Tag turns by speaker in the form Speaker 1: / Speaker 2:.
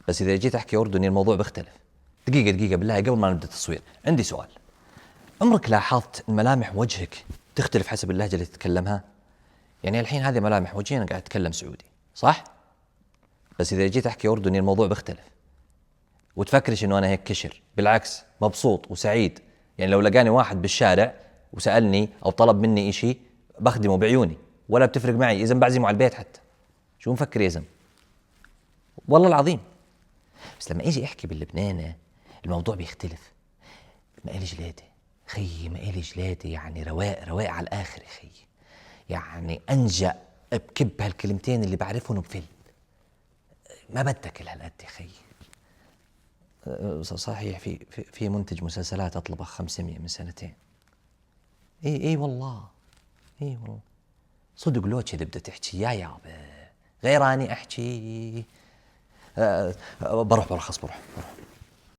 Speaker 1: بس إذا جيت أحكي أردني الموضوع بيختلف. دقيقة بالله قبل ما نبدأ التصوير عندي سؤال. عمرك لاحظت إن ملامح وجهك تختلف حسب اللهجة اللي تتكلمها؟ يعني الحين هذه ملامح وجهي أنا قاعد أتكلم سعودي صح؟ بس إذا جيت أحكي أردني الموضوع بيختلف. وتفكرش إنه أنا هيك كشر، بالعكس مبسوط وسعيد. يعني لو لقاني واحد بالشارع وسألني أو طلب مني إشي بخدمه بعيوني، ولا بتفرق معي إذا بعزمه على البيت حتى. شو مفكر يا زلمة؟ والله العظيم. بس لما اجي احكي باللبناني الموضوع بيختلف. مقالي جلادي خيي، مقالي جلادي، يعني رواق على الاخر يا خيي. يعني انجأ بكب هالكلمتين اللي بعرفهم بفيلم. ما بدك هالقد يا خيي. صحيح في منتج مسلسلات اطلبه 500 من سنتين. اي والله، اي والله صدق. لوش اذا بدك تحكي يا يابا غير اني احكي. بروح خلاص بروح.